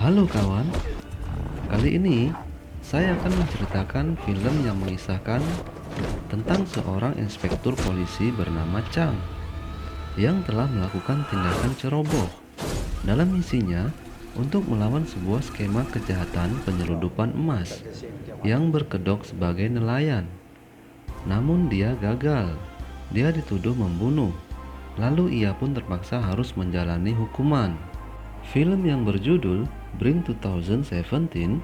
Halo kawan, kali ini saya akan menceritakan film yang mengisahkan tentang seorang inspektur polisi bernama Chang yang telah melakukan tindakan ceroboh dalam misinya untuk melawan sebuah skema kejahatan penyeludupan emas yang berkedok sebagai nelayan. Namun dia gagal. Dia dituduh membunuh. Lalu ia pun terpaksa harus menjalani hukuman. Film yang berjudul Bring 2017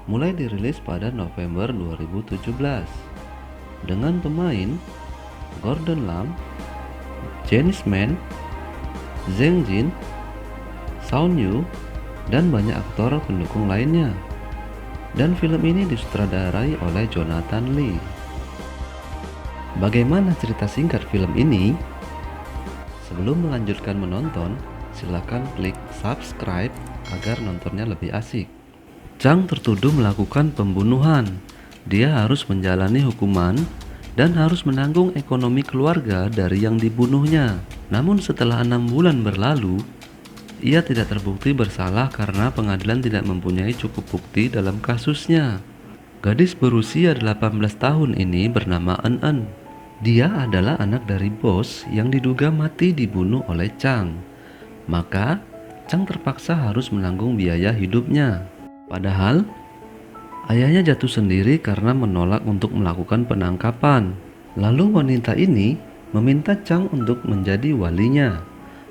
mulai dirilis pada November 2017 dengan pemain Gordon Lam, Janice Man, Zheng Jin, Shawn Yu, dan banyak aktor pendukung lainnya. Dan film ini disutradarai oleh Jonathan Lee. Bagaimana cerita singkat film ini? Sebelum melanjutkan menonton, silakan klik subscribe agar nontonnya lebih asik. Chang tertuduh melakukan pembunuhan. Dia harus menjalani hukuman dan harus menanggung ekonomi keluarga dari yang dibunuhnya. Namun setelah 6 bulan berlalu, ia tidak terbukti bersalah karena pengadilan tidak mempunyai cukup bukti dalam kasusnya. Gadis berusia 18 tahun ini bernama En. Dia adalah anak dari bos yang diduga mati dibunuh oleh Chang. Maka, Chang terpaksa harus menanggung biaya hidupnya. Padahal, ayahnya jatuh sendiri karena menolak untuk melakukan penangkapan. Lalu wanita ini meminta Chang untuk menjadi walinya.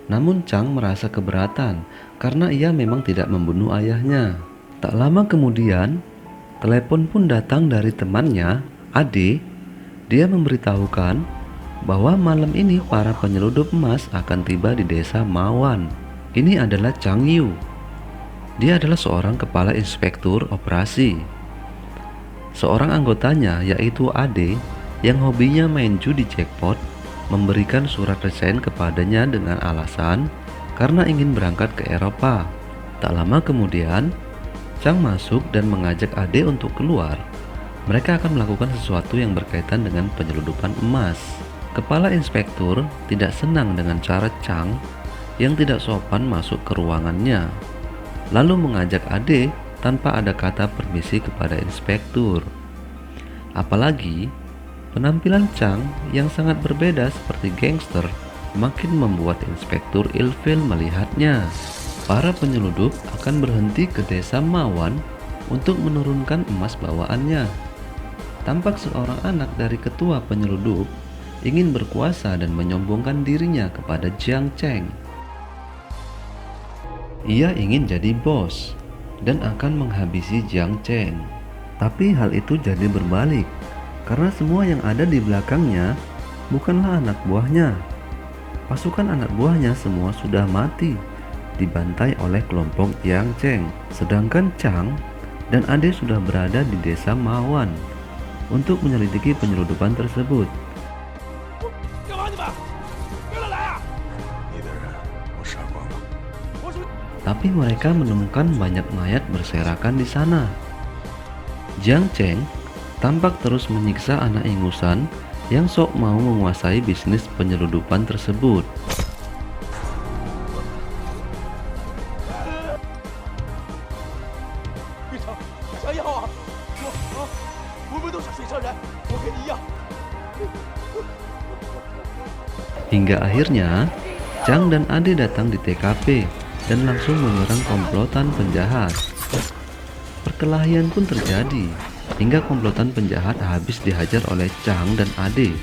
Namun Chang merasa keberatan karena ia memang tidak membunuh ayahnya. Tak lama kemudian, telepon pun datang dari temannya, Ade. Dia memberitahukan bahwa malam ini para penyeludup emas akan tiba di desa Mawan. Ini adalah Chang Yu. Dia adalah seorang kepala inspektur operasi. Seorang anggotanya yaitu Ade yang hobinya main judi jackpot memberikan surat resign kepadanya dengan alasan karena ingin berangkat ke Eropa. Tak lama kemudian, Chang masuk dan mengajak Ade untuk keluar. Mereka akan melakukan sesuatu yang berkaitan dengan penyeludupan emas. Kepala inspektur tidak senang dengan cara Chang yang tidak sopan masuk ke ruangannya, lalu mengajak Ade tanpa ada kata permisi kepada inspektur. Apalagi penampilan Chang yang sangat berbeda seperti gangster makin membuat inspektur ilfil melihatnya. Para penyeludup akan berhenti ke desa Mawan untuk menurunkan emas bawaannya. Tampak seorang anak dari ketua penyeludup ingin berkuasa dan menyombongkan dirinya kepada Jiang Cheng. Ia ingin jadi bos dan akan menghabisi Jiang Cheng. Tapi hal itu jadi berbalik karena semua yang ada di belakangnya bukanlah anak buahnya. Pasukan anak buahnya semua sudah mati, dibantai oleh kelompok Jiang Cheng. Sedangkan Chang dan Ade sudah berada di desa Mawan untuk menyelidiki penyeludupan tersebut. Tapi mereka menemukan banyak mayat berserakan di sana. Jiang Cheng tampak terus menyiksa anak ingusan yang sok mau menguasai bisnis penyeludupan tersebut. Hingga akhirnya Chang dan Ade datang di TKP dan langsung menyerang komplotan penjahat. Perkelahian pun terjadi hingga komplotan penjahat habis dihajar oleh Chang dan Ade.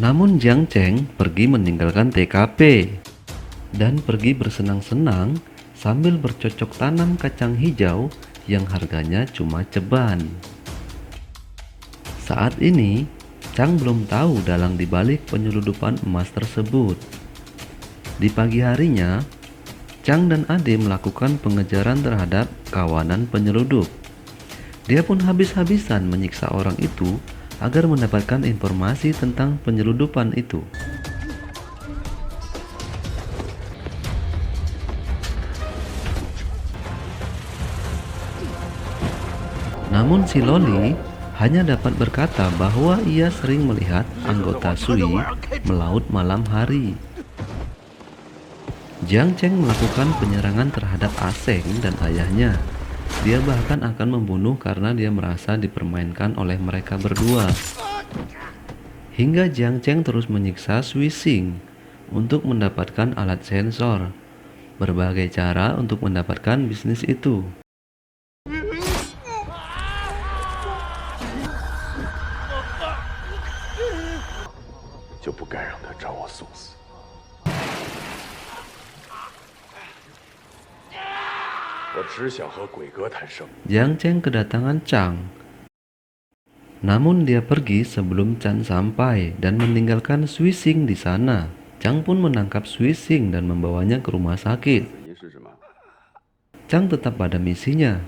Namun Jiang Cheng pergi meninggalkan TKP dan pergi bersenang-senang sambil bercocok tanam kacang hijau yang harganya cuma ceban. Saat ini, Chang belum tahu dalang dibalik penyeludupan emas tersebut. Di pagi harinya, Chang dan Ade melakukan pengejaran terhadap kawanan penyeludup. Dia pun habis-habisan menyiksa orang itu agar mendapatkan informasi tentang penyeludupan itu. Namun si Loli hanya dapat berkata bahwa ia sering melihat anggota Sui melaut malam hari. Jiang Cheng melakukan penyerangan terhadap Aseng dan ayahnya. Dia bahkan akan membunuh karena dia merasa dipermainkan oleh mereka berdua. Hingga Jiang Cheng terus menyiksa Sui Xing untuk mendapatkan alat sensor. Berbagai cara untuk mendapatkan bisnis itu. 就不该让他找我送死。我只想和鬼哥谈生意。 Jiang Cheng kedatangan Chang. Namun dia pergi sebelum Chan sampai dan meninggalkan Sui Xing di sana. Chang pun menangkap Sui Xing dan membawanya ke rumah sakit. Chang tetap pada misinya.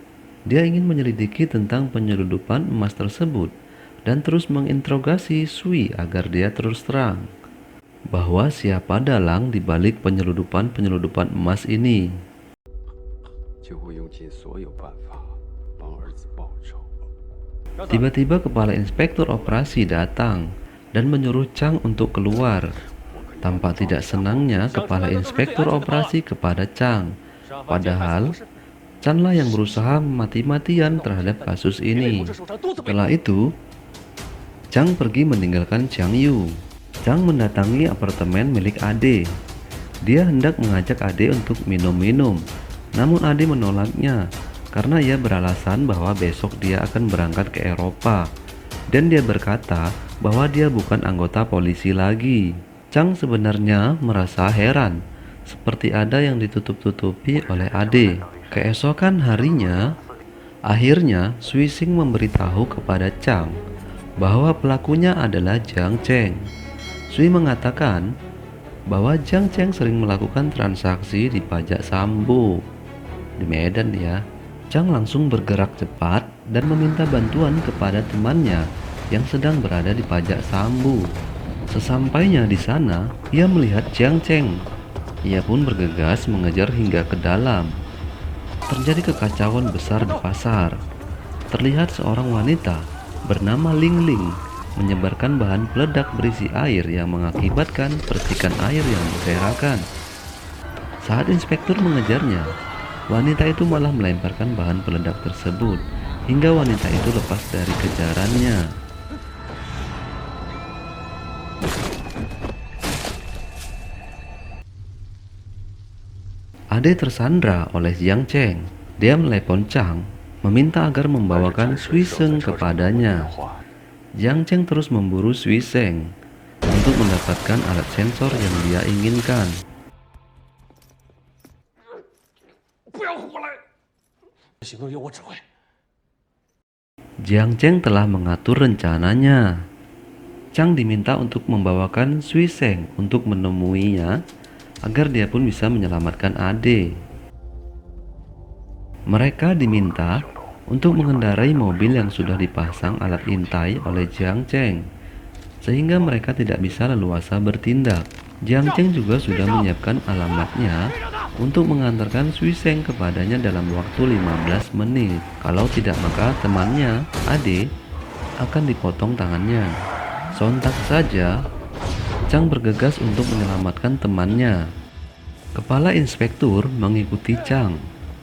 Dia ingin menyelidiki tentang penyeludupan emas tersebut dan terus menginterogasi Sui agar dia terus terang bahwa siapa dalang di balik penyeludupan emas ini. Tiba-tiba kepala inspektur operasi datang dan menyuruh Chang untuk keluar. Tampak tidak senangnya kepala inspektur operasi kepada Chang. Padahal Chan lah yang berusaha mati-matian terhadap kasus ini. Setelah itu, Chang pergi meninggalkan Jiang Yu. Chang mendatangi apartemen milik Ade. Dia hendak mengajak Ade untuk minum-minum. Namun Ade menolaknya karena ia beralasan bahwa besok dia akan berangkat ke Eropa. Dan dia berkata bahwa dia bukan anggota polisi lagi. Chang sebenarnya merasa heran, seperti ada yang ditutup-tutupi oleh Ade. Keesokan harinya, akhirnya Sui Xing memberitahu kepada Chang bahwa pelakunya adalah Jiang Cheng. Sui mengatakan bahwa Jiang Cheng sering melakukan transaksi di pajak Sambu di Medan ya. Chang langsung bergerak cepat dan meminta bantuan kepada temannya yang sedang berada di pajak Sambu. Sesampainya di sana, ia melihat Jiang Cheng. Ia pun bergegas mengejar hingga ke dalam. Terjadi kekacauan besar di pasar. Terlihat seorang wanita bernama Ling Ling menyebarkan bahan peledak berisi air yang mengakibatkan percikan air yang berserakan. Saat inspektur mengejarnya, wanita itu malah melemparkan bahan peledak tersebut hingga wanita itu lepas dari kejarannya. Ade tersandra oleh Jiang Cheng. Dia melepon Chang meminta agar membawakan Sui Xing kepadanya. Jiang Cheng terus memburu Sui Xing untuk mendapatkan alat sensor yang dia inginkan. Jiang Cheng telah mengatur rencananya. Chang diminta untuk membawakan Sui Xing untuk menemuinya agar dia pun bisa menyelamatkan Ade. Mereka diminta untuk mengendarai mobil yang sudah dipasang alat intai oleh Jiang Cheng, sehingga mereka tidak bisa leluasa bertindak. Jiang Cheng juga sudah menyiapkan alamatnya untuk mengantarkan Sui Xing kepadanya dalam waktu 15 menit. Kalau tidak, maka temannya, Ade, akan dipotong tangannya. Sontak saja, Chang bergegas untuk menyelamatkan temannya. Kepala inspektur mengikuti Chang.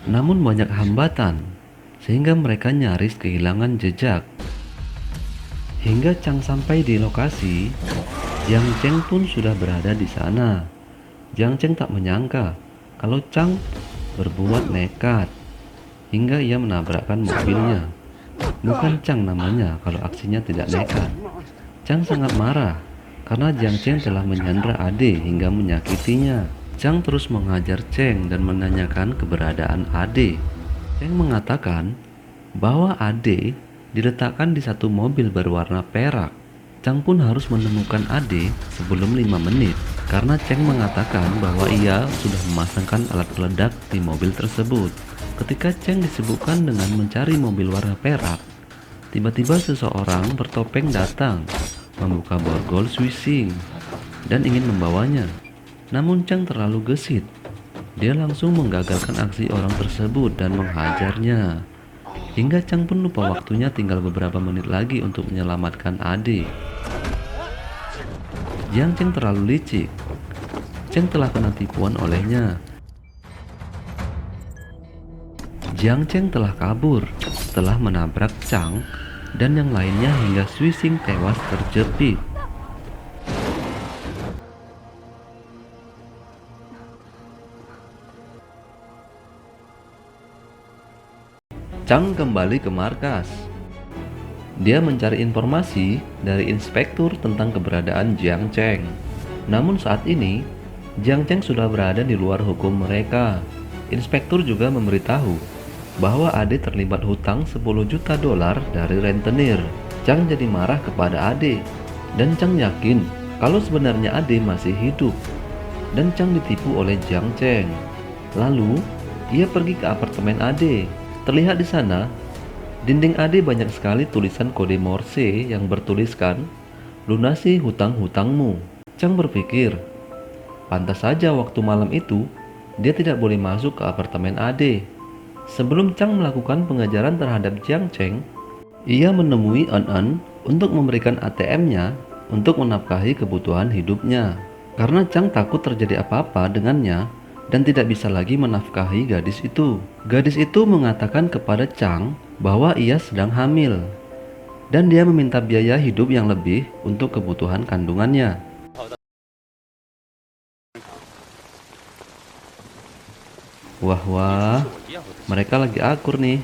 Namun banyak hambatan, sehingga mereka nyaris kehilangan jejak. Hingga Chang sampai di lokasi, Jiang Cheng pun sudah berada di sana. Jiang Cheng tak menyangka kalau Chang berbuat nekat, hingga ia menabrakkan mobilnya. Bukan Chang namanya kalau aksinya tidak nekat. Chang sangat marah karena Jiang Cheng telah menyandra Ade hingga menyakitinya. Chang terus menghajar Cheng dan menanyakan keberadaan Ade. Cheng mengatakan bahwa Ade diletakkan di satu mobil berwarna perak. Chang pun harus menemukan Ade sebelum 5 menit karena Cheng mengatakan bahwa ia sudah memasangkan alat peledak di mobil tersebut. Ketika Cheng disibukkan dengan mencari mobil warna perak, Tiba-tiba seseorang bertopeng datang, membuka borgol Suising, dan ingin membawanya. Namun Chang terlalu gesit. Dia langsung menggagalkan aksi orang tersebut dan menghajarnya. Hingga Chang pun lupa waktunya tinggal beberapa menit lagi untuk menyelamatkan Ade. Jiang Cheng terlalu licik. Cheng telah kena tipuan olehnya. Jiang Cheng telah kabur setelah menabrak Chang dan yang lainnya hingga Suising tewas terjepit. Chang kembali ke markas. Dia mencari informasi dari inspektur tentang keberadaan Jiang Cheng. Namun saat ini, Jiang Cheng sudah berada di luar hukum mereka. Inspektur juga memberitahu bahwa Ade terlibat hutang 10 juta dolar dari rentenir. Chang jadi marah kepada Ade, dan Chang yakin kalau sebenarnya Ade masih hidup. Dan Chang ditipu oleh Jiang Cheng. Lalu, ia pergi ke apartemen Ade. Terlihat di sana, dinding Ade banyak sekali tulisan kode Morse yang bertuliskan, "Lunasi hutang-hutangmu." Chang berpikir, pantas saja waktu malam itu, dia tidak boleh masuk ke apartemen Ade. Sebelum Chang melakukan pengejaran terhadap Jiang Cheng, ia menemui En untuk memberikan ATM-nya untuk menafkahi kebutuhan hidupnya. Karena Chang takut terjadi apa-apa dengannya dan tidak bisa lagi menafkahi gadis itu. Gadis itu mengatakan kepada Chang bahwa ia sedang hamil dan dia meminta biaya hidup yang lebih untuk kebutuhan kandungannya. Wah, mereka lagi akur nih.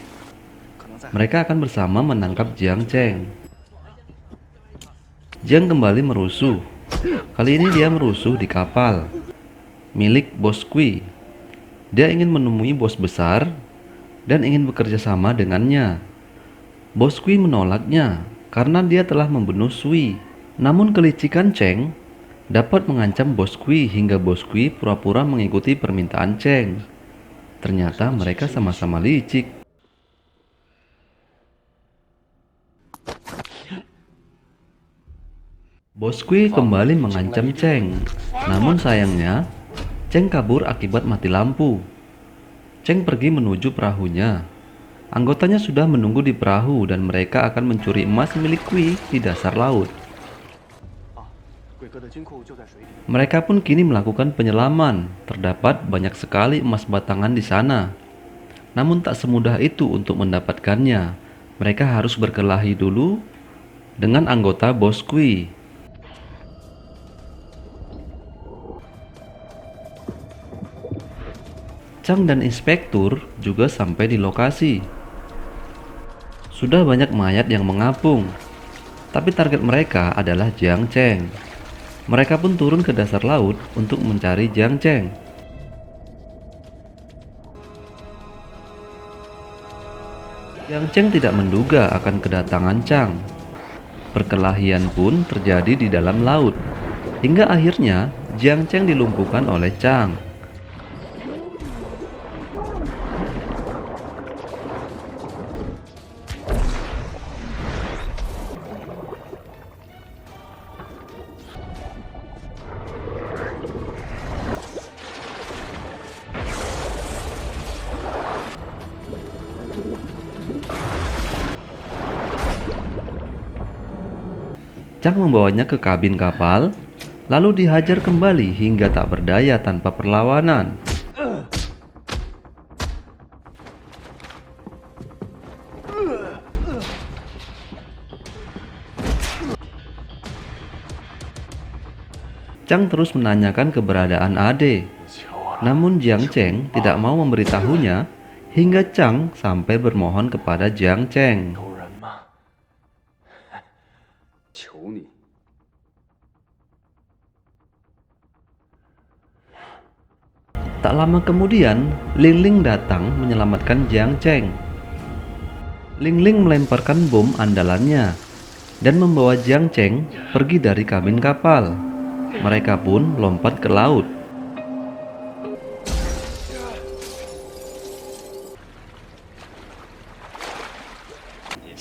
Mereka akan bersama menangkap Jiang Cheng. Jiang kembali merusuh. Kali ini dia merusuh di kapal milik Bos Kui. Dia ingin menemui bos besar dan ingin bekerja sama dengannya. Bos Kui menolaknya karena dia telah membunuh Sui. Namun kelicikan Cheng dapat mengancam Bos Kui hingga Bos Kui pura-pura mengikuti permintaan Cheng. Ternyata mereka sama-sama licik. Bos Kui kembali mengancam Cheng. Namun sayangnya, Cheng kabur akibat mati lampu. Cheng pergi menuju perahunya. Anggotanya sudah menunggu di perahu dan mereka akan mencuri emas milik Kui di dasar laut. Mereka pun kini melakukan penyelaman. Terdapat banyak sekali emas batangan di sana. Namun tak semudah itu untuk mendapatkannya. Mereka harus berkelahi dulu dengan anggota Bos Kui. Chang dan inspektur juga sampai di lokasi. Sudah banyak mayat yang mengapung, tapi target mereka adalah Jiang Cheng. Mereka pun turun ke dasar laut untuk mencari Jiang Cheng. Jiang Cheng tidak menduga akan kedatangan Chang. Perkelahian pun terjadi di dalam laut, hingga akhirnya Jiang Cheng dilumpuhkan oleh Chang. Chang membawanya ke kabin kapal, lalu dihajar kembali hingga tak berdaya tanpa perlawanan. Chang terus menanyakan keberadaan Ade, namun Jiang Cheng tidak mau memberitahunya hingga Chang sampai bermohon kepada Jiang Cheng. Tak lama kemudian, Ling Ling datang menyelamatkan Jiang Cheng. Ling Ling melemparkan bom andalannya dan membawa Jiang Cheng pergi dari kabin kapal. Mereka pun lompat ke laut.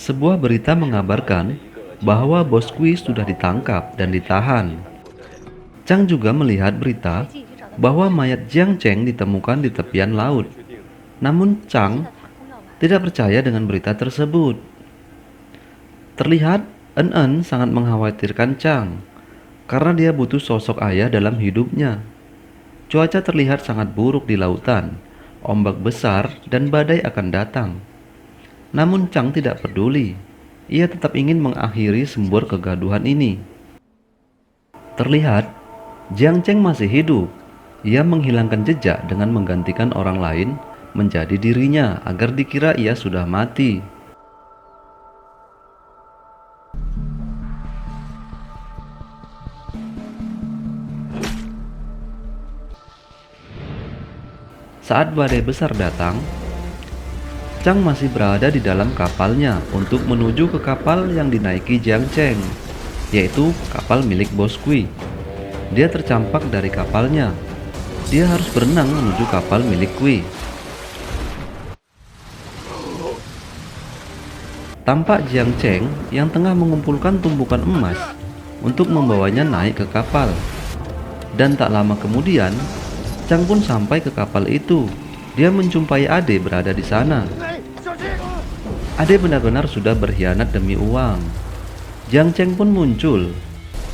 Sebuah berita mengabarkan bahwa bos Kui sudah ditangkap dan ditahan. Chang juga melihat berita bahwa mayat Jiang Cheng ditemukan di tepian laut. Namun Chang tidak percaya dengan berita tersebut. Terlihat En sangat mengkhawatirkan Chang karena dia butuh sosok ayah dalam hidupnya. Cuaca terlihat sangat buruk di lautan, ombak besar dan badai akan datang. Namun Chang tidak peduli. Ia tetap ingin mengakhiri sembur kegaduhan ini. Terlihat Jiang Cheng masih hidup. Ia menghilangkan jejak dengan menggantikan orang lain menjadi dirinya agar dikira ia sudah mati. Saat badai besar datang, Chang masih berada di dalam kapalnya untuk menuju ke kapal yang dinaiki Jiang Cheng, yaitu kapal milik bos Kui. Dia tercampak dari kapalnya. Dia harus berenang menuju kapal milik Kui. Tampak Jiang Cheng yang tengah mengumpulkan tumpukan emas untuk membawanya naik ke kapal. Dan tak lama kemudian, Chang pun sampai ke kapal itu. Dia menjumpai Ade berada di sana. Ade benar-benar sudah berkhianat demi uang. Jiang Cheng pun muncul,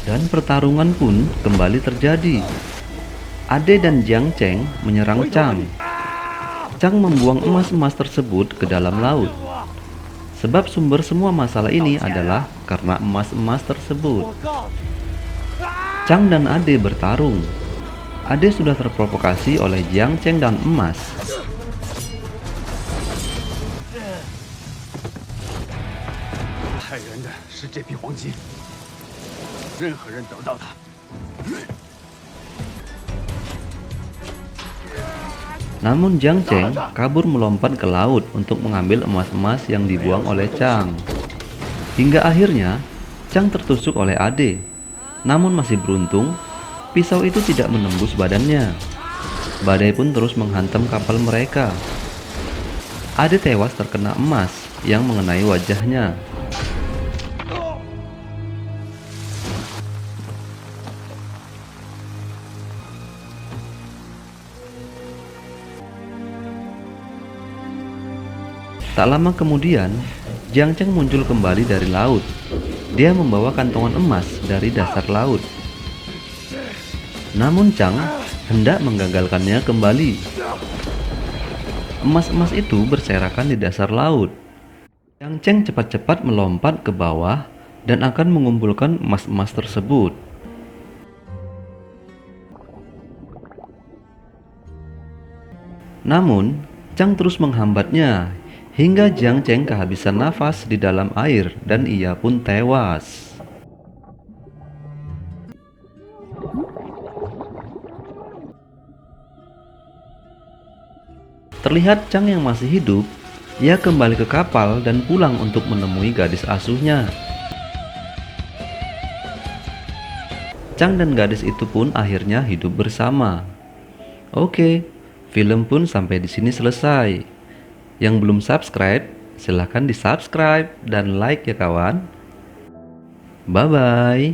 dan pertarungan pun kembali terjadi. Ade dan Jiang Cheng menyerang Chang. Chang membuang emas-emas tersebut ke dalam laut. Sebab sumber semua masalah ini adalah karena emas-emas tersebut. Chang dan Ade bertarung. Ade sudah terprovokasi oleh Jiang Cheng dan emas. 害人的是这批黄金，任何人得到它， Namun Jiang Cheng kabur melompat ke laut untuk mengambil emas-emas yang dibuang oleh Chang. Hingga akhirnya Chang tertusuk oleh Ade. Namun masih beruntung, pisau itu tidak menembus badannya. Badai pun terus menghantam kapal mereka. Ade tewas terkena emas yang mengenai wajahnya. Tak lama kemudian, Jiang Cheng muncul kembali dari laut. Dia membawa kantongan emas dari dasar laut. Namun Chang hendak menggagalkannya kembali. Emas-emas itu berserakan di dasar laut. Jiang Cheng cepat-cepat melompat ke bawah dan akan mengumpulkan emas-emas tersebut. Namun, Chang terus menghambatnya hingga Jiang Cheng kehabisan nafas di dalam air dan ia pun tewas. Terlihat Chang yang masih hidup, ia kembali ke kapal dan pulang untuk menemui gadis asuhnya. Chang dan gadis itu pun akhirnya hidup bersama. Oke, film pun sampai di sini selesai. Yang belum subscribe, silahkan di subscribe dan like ya kawan. Bye bye.